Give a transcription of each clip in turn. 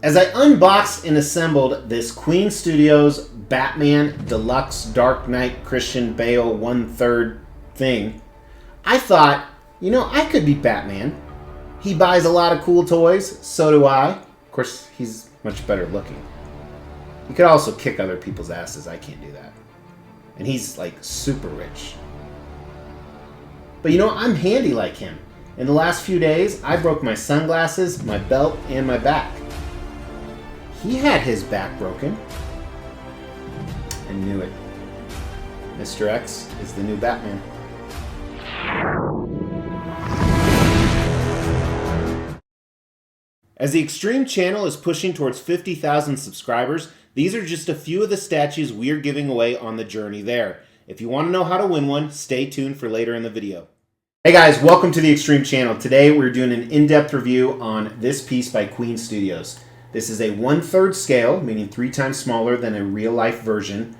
As I unboxed and assembled this Queen Studios Batman Deluxe Dark Knight Christian Bale 1/3 thing, I thought, you know, I could be Batman. He buys a lot of cool toys, so do I. Of course, he's much better looking. He could also kick other people's asses. I can't do that. And he's like super rich. But you know, I'm handy like him. In the last few days, I broke my sunglasses, my belt, and my back. He had his back broken. I knew it. Mr. X is the new Batman. As the Extreme channel is pushing towards 50,000 subscribers, these are just a few of the statues we're giving away on the journey there. If you want to know how to win one, stay tuned for later in the video. Hey guys, welcome to the Extreme channel. Today we're doing an in-depth review on this piece by Queen Studios. This is a 1/3 scale, meaning 3 times smaller than a real-life version,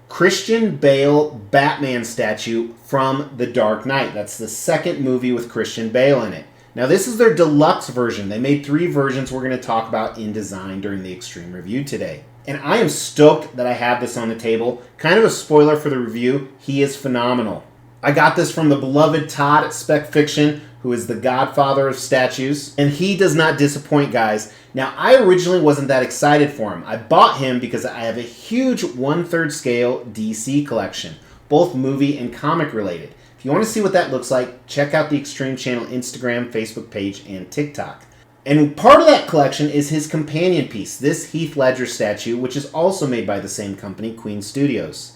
Christian Bale Batman statue from The Dark Knight. That's the second movie with Christian Bale in it. Now this is their deluxe version. They made 3 versions we're going to talk about in design during the Extreme review today. And I am stoked that I have this on the table. Kind of a spoiler for the review, he is phenomenal. I got this from the beloved Todd at Spec Fiction, who is the godfather of statues. And he does not disappoint, guys. Now, I originally wasn't that excited for him. I bought him because I have a huge 1/3 scale DC collection, both movie and comic related. If you want to see what that looks like, check out the Extreme channel Instagram, Facebook page, and TikTok. And part of that collection is his companion piece, this Heath Ledger statue, which is also made by the same company, Queen Studios.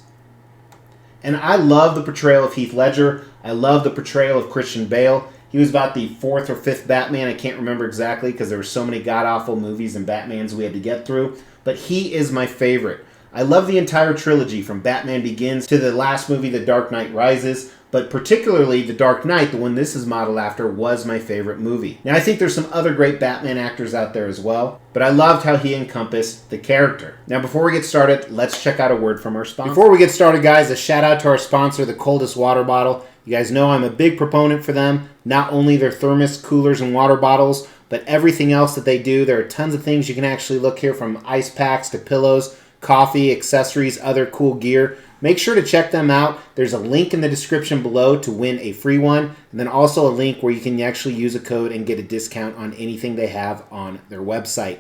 And I love the portrayal of Heath Ledger. I love the portrayal of Christian Bale. He was about the 4th or 5th Batman. I can't remember exactly because there were so many god-awful movies and Batmans we had to get through. But he is my favorite. I love the entire trilogy from Batman Begins to the last movie, The Dark Knight Rises. But particularly The Dark Knight, the one this is modeled after, was my favorite movie. Now I think there's some other great Batman actors out there as well, but I loved how he encompassed the character. Now before we get started, let's check out a word from our sponsor. Before we get started, guys, a shout out to our sponsor, the Coldest water bottle. You guys know I'm a big proponent for them. Not only their thermos, coolers, and water bottles, but everything else that they do. There are tons of things you can actually look here, from ice packs to pillows, coffee, accessories, other cool gear. Make sure to check them out. There's a link in the description below to win a free one, and then also a link where you can actually use a code and get a discount on anything they have on their website.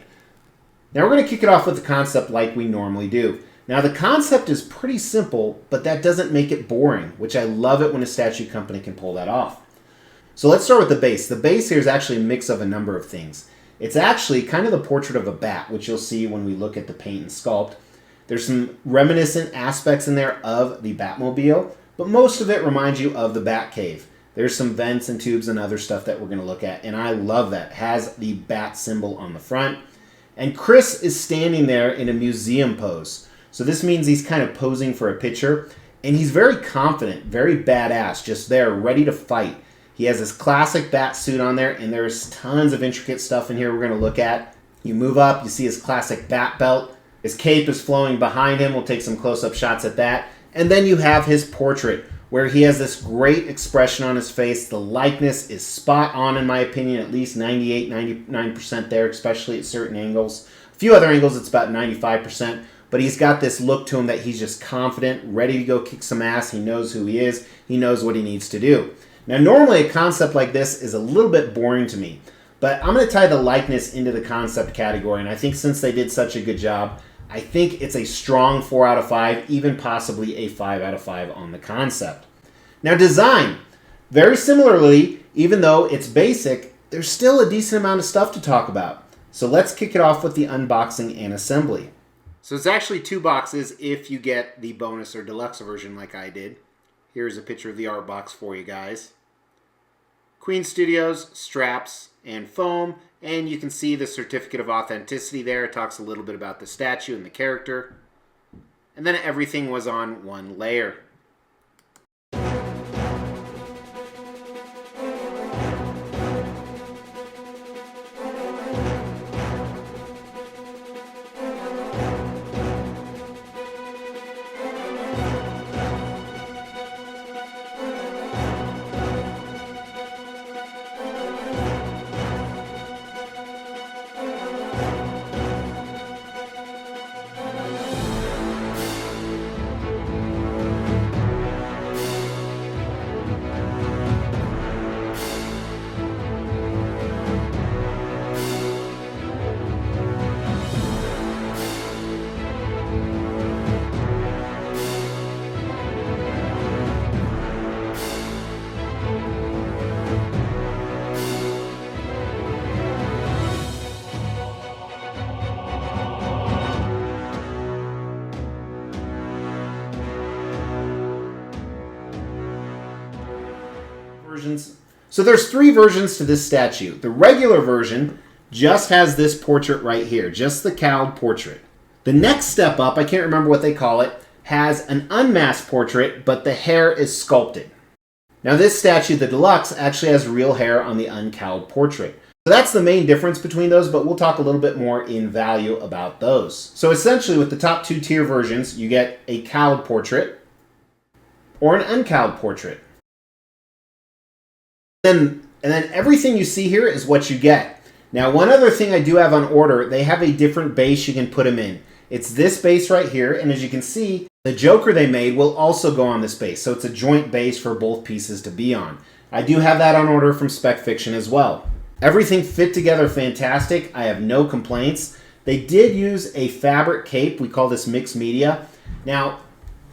Now we're going to kick it off with the concept like we normally do. Now the concept is pretty simple, but that doesn't make it boring, which I love it when a statue company can pull that off. So let's start with the base. The base here is actually a mix of a number of things. It's actually kind of the portrait of a bat, which you'll see when we look at the paint and sculpt. There's some reminiscent aspects in there of the Batmobile, but most of it reminds you of the Batcave. There's some vents and tubes and other stuff that we're going to look at, and I love that. It has the bat symbol on the front. And Chris is standing there in a museum pose. So this means he's kind of posing for a picture, and he's very confident, very badass, just there, ready to fight. He has his classic bat suit on there, and there's tons of intricate stuff in here we're going to look at. You move up, you see his classic bat belt. His cape is flowing behind him. We'll take some close-up shots at that. And then you have his portrait, where he has this great expression on his face. The likeness is spot on, in my opinion, at least 98, 99% there, especially at certain angles. A few other angles, it's about 95%. But he's got this look to him that he's just confident, ready to go kick some ass. He knows who he is. He knows what he needs to do. Now, normally a concept like this is a little bit boring to me. But I'm going to tie the likeness into the concept category. And I think since they did such a good job, I think it's a strong 4 out of 5, even possibly a 5 out of 5 on the concept. Now design. Very similarly, even though it's basic, there's still a decent amount of stuff to talk about. So let's kick it off with the unboxing and assembly. So it's actually 2 boxes if you get the bonus or deluxe version like I did. Here's a picture of the art box for you guys. Queen Studios, straps, and foam. And you can see the certificate of authenticity there. It talks a little bit about the statue and the character. And then everything was on one layer. So there's 3 versions to this statue. The regular version just has this portrait right here, just the cowled portrait. The next step up, I can't remember what they call it, has an unmasked portrait, but the hair is sculpted. Now this statue, the Deluxe, actually has real hair on the uncowled portrait. So that's the main difference between those, but we'll talk a little bit more in value about those. So essentially with the top 2 tier versions, you get a cowled portrait or an uncowled portrait. And then everything you see here is what you get. Now one other thing I do have on order, they have a different base you can put them in. It's this base right here, and as you can see, the Joker they made will also go on this base, so it's a joint base for both pieces to be on. I do have that on order from Spec Fiction as well. Everything fit together fantastic. I have no complaints. They did use a fabric cape. We call this mixed media. Now,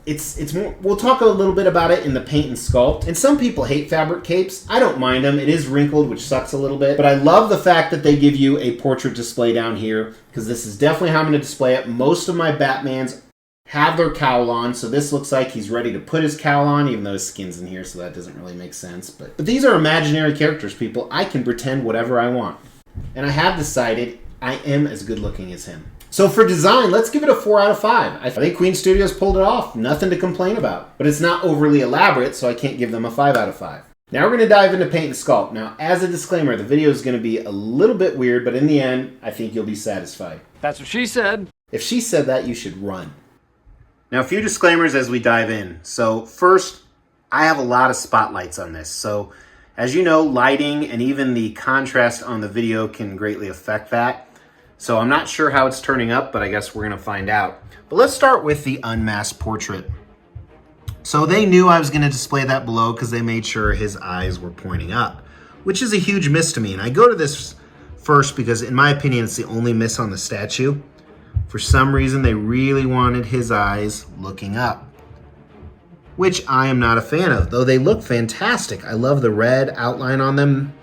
it's more, we'll talk a little bit about it in the paint and sculpt. And some people hate fabric capes. I don't mind them. It is wrinkled, which sucks a little bit. But I love the fact that they give you a portrait display down here, because this is definitely how I'm going to display it. Most of my Batmans have their cowl on, so this looks like he's ready to put his cowl on, even though his skin's in here, so that doesn't really make sense. But these are imaginary characters, people. I can pretend whatever I want. And I have decided I am as good looking as him. So for design, let's give it a 4 out of 5. I think Queen Studios pulled it off. Nothing to complain about. But it's not overly elaborate, so I can't give them a 5 out of 5. Now we're going to dive into paint and sculpt. Now, as a disclaimer, the video is going to be a little bit weird, but in the end, I think you'll be satisfied. That's what she said. If she said that, you should run. Now, a few disclaimers as we dive in. So first, I have a lot of spotlights on this. So as you know, lighting and even the contrast on the video can greatly affect that. So I'm not sure how it's turning up, but I guess we're going to find out. But let's start with the unmasked portrait. So they knew I was going to display that below because they made sure his eyes were pointing up, which is a huge miss to me. And I go to this first because, in my opinion, it's the only miss on the statue. For some reason, they really wanted his eyes looking up, which I am not a fan of, though they look fantastic. I love the red outline on them.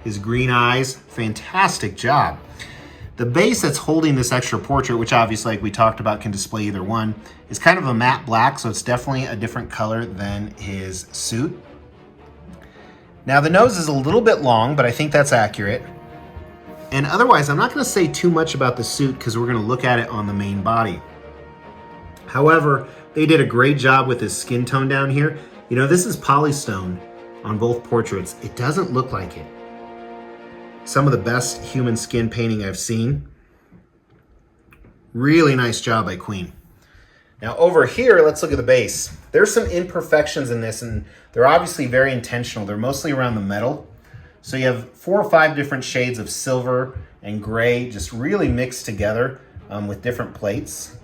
His green eyes, fantastic job. The base that's holding this extra portrait, which obviously, like we talked about, can display either one, is kind of a matte black, so it's definitely a different color than his suit. Now, the nose is a little bit long, but I think that's accurate. And otherwise, I'm not going to say too much about the suit because we're going to look at it on the main body. However, they did a great job with his skin tone down here. You know, this is polystone on both portraits. It doesn't look like it. Some of the best human skin painting I've seen. Really nice job by Queen. Now over here, let's look at the base. There's some imperfections in this, and they're obviously very intentional. They're mostly around the metal. So you have 4 or 5 different shades of silver and gray just really mixed together with different plates.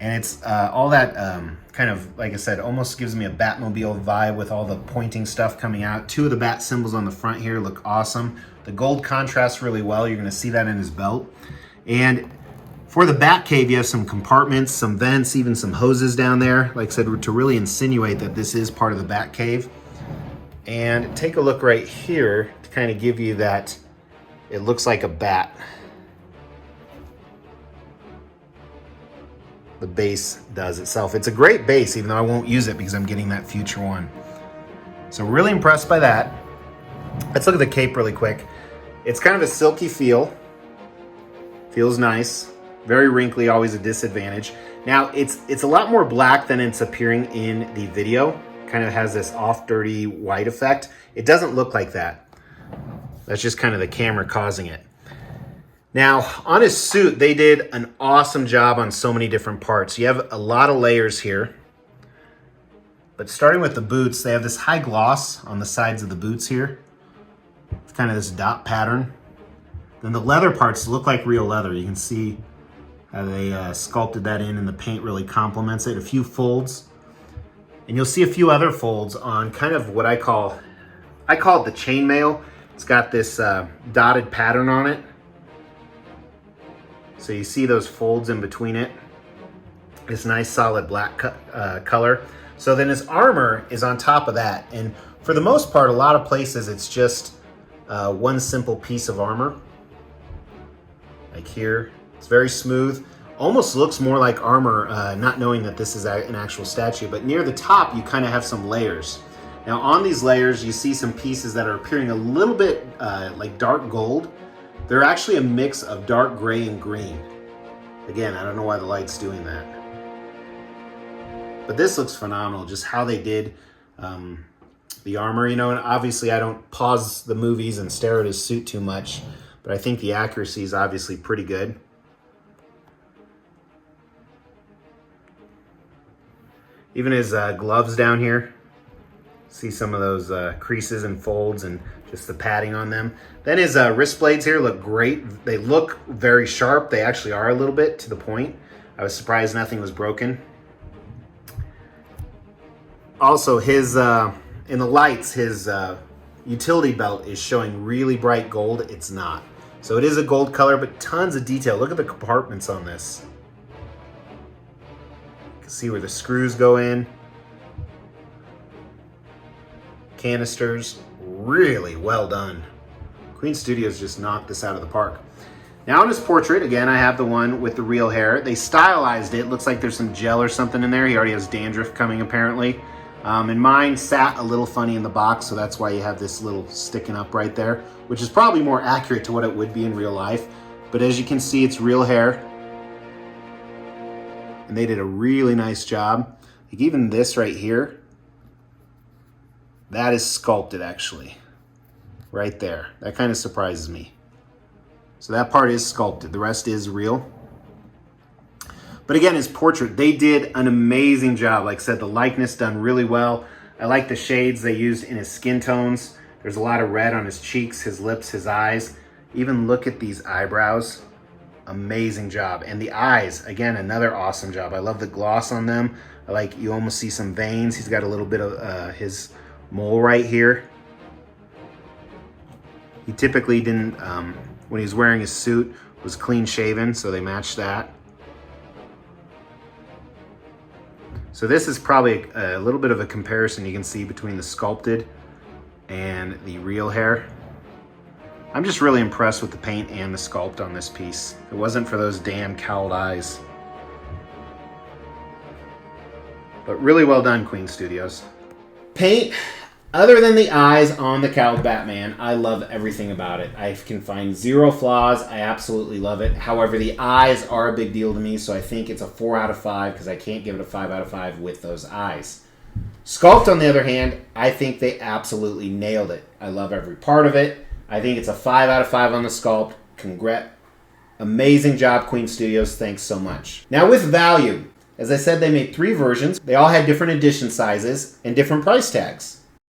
And it's all that kind of, like I said, almost gives me a Batmobile vibe with all the pointing stuff coming out. 2 of the bat symbols on the front here look awesome. The gold contrasts really well. You're going to see that in his belt. And for the Batcave, you have some compartments, some vents, even some hoses down there, like I said, to really insinuate that this is part of the Batcave. And take a look right here to kind of give you that it looks like a bat. The base does itself. It's a great base, even though I won't use it because I'm getting that future one. So really impressed by that. Let's look at the cape really quick. It's kind of a silky feel. Feels nice. Very wrinkly, always a disadvantage. Now, it's a lot more black than it's appearing in the video. Kind of has this off dirty white effect. It doesn't look like that. That's just kind of the camera causing it. Now, on his suit, they did an awesome job on so many different parts. You have a lot of layers here. But starting with the boots, they have this high gloss on the sides of the boots here. It's kind of this dot pattern. Then the leather parts look like real leather. You can see how they sculpted that in, and the paint really complements it. A few folds. And you'll see a few other folds on kind of what I call it the chainmail. It's got this dotted pattern on it. So you see those folds in between it. This nice solid black color. So then his armor is on top of that. And for the most part, a lot of places, it's just one simple piece of armor. Like here, it's very smooth. Almost looks more like armor, not knowing that this is an actual statue, but near the top you kind of have some layers. Now on these layers you see some pieces that are appearing a little bit like dark gold. They're actually a mix of dark gray and green. Again, I don't know why the light's doing that. But this looks phenomenal, just how they did the armor, you know, and obviously I don't pause the movies and stare at his suit too much, but I think the accuracy is obviously pretty good. Even his gloves down here, see some of those creases and folds and just the padding on them. Then his wrist blades here look great. They look very sharp. They actually are a little bit to the point. I was surprised nothing was broken. Also, his in the lights, his utility belt is showing really bright gold. It's not. So it is a gold color, but tons of detail. Look at the compartments on this. You can see where the screws go in. Canisters, really well done. Queen Studios just knocked this out of the park. Now in his portrait, again, I have the one with the real hair. They stylized it. Looks like there's some gel or something in there. He already has dandruff coming, apparently. And mine sat a little funny in the box, so that's why you have this little sticking up right there, which is probably more accurate to what it would be in real life. But as you can see, it's real hair. And they did a really nice job. Like even this right here, that is sculpted actually. Right there. That kind of surprises me. So that part is sculpted. The rest is real. But again, his portrait, they did an amazing job. Like I said, the likeness done really well. I like the shades they used in his skin tones. There's a lot of red on his cheeks, his lips, his eyes. Even look at these eyebrows. Amazing job. And the eyes, again, another awesome job. I love the gloss on them. I like, you almost see some veins. He's got a little bit of his mole right here. He typically didn't, when he was wearing his suit, was clean shaven, so they matched that. So this is probably a little bit of a comparison you can see between the sculpted and the real hair. I'm just really impressed with the paint and the sculpt on this piece. If it wasn't for those damn cowled eyes. But really well done, Queen Studios. Paint, other than the eyes on the cowled Batman, I love everything about it. I can find zero flaws. I absolutely love it. However, the eyes are a big deal to me, so I think it's a 4 out of 5 because I can't give it a 5 out of 5 with those eyes. Sculpt, on the other hand, I think they absolutely nailed it. I love every part of it. I think it's a 5 out of 5 on the sculpt. Congrats. Amazing job, Queen Studios. Thanks so much. Now with value, as I said, they made 3 versions. They all had different edition sizes and different price tags.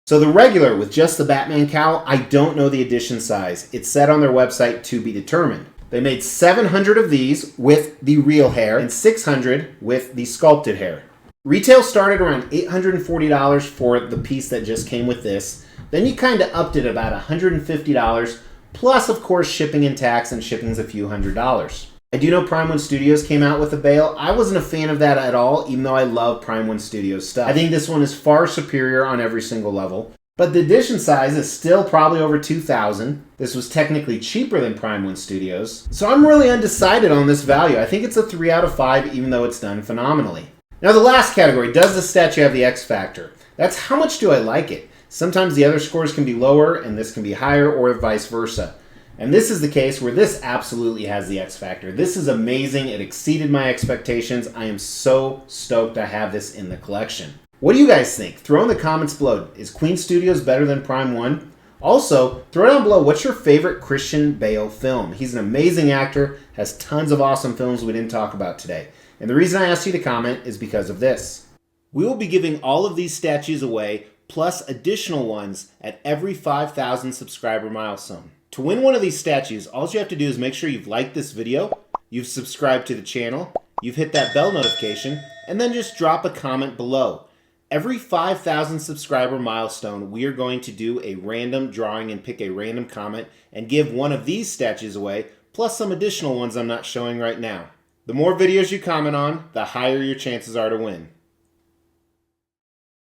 So the regular with just the Batman cowl, I don't know the edition size. It's said on their website to be determined. They made 700 of these with the real hair and 600 with the sculpted hair. Retail started around $840 for the piece that just came with this. Then you kind of upped it about $150, plus of course shipping and tax, and shipping's a few $100s. I do know Prime 1 Studios came out with a Bale. I wasn't a fan of that at all, even though I love Prime 1 Studios stuff. I think this one is far superior on every single level. But the edition size is still probably over $2,000. This was technically cheaper than Prime 1 Studios. So I'm really undecided on this value. I think it's a 3 out of 5, even though it's done phenomenally. Now the last category, does the statue have the X factor? That's how much do I like it? Sometimes the other scores can be lower and this can be higher, or vice versa. And this is the case where this absolutely has the X factor. This is amazing. It exceeded my expectations. I am so stoked I have this in the collection. What do you guys think? Throw in the comments below. Is Queen Studios better than Prime 1? Also, throw down below, what's your favorite Christian Bale film? He's an amazing actor, has tons of awesome films we didn't talk about today. And the reason I asked you to comment is because of this. We will be giving all of these statues away, plus additional ones at every 5,000 subscriber milestone. To win one of these statues, all you have to do is make sure you've liked this video, you've subscribed to the channel, you've hit that bell notification, and then just drop a comment below. Every 5,000 subscriber milestone, we are going to do a random drawing and pick a random comment and give one of these statues away, plus some additional ones I'm not showing right now. The more videos you comment on, the higher your chances are to win.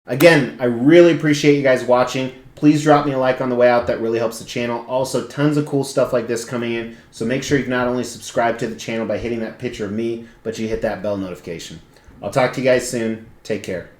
Again, I really appreciate you guys watching. Please drop me a like on the way out. That really helps the channel. Also, tons of cool stuff like this coming in. So make sure you've not only subscribed to the channel by hitting that picture of me, but you hit that bell notification. I'll talk to you guys soon. Take care.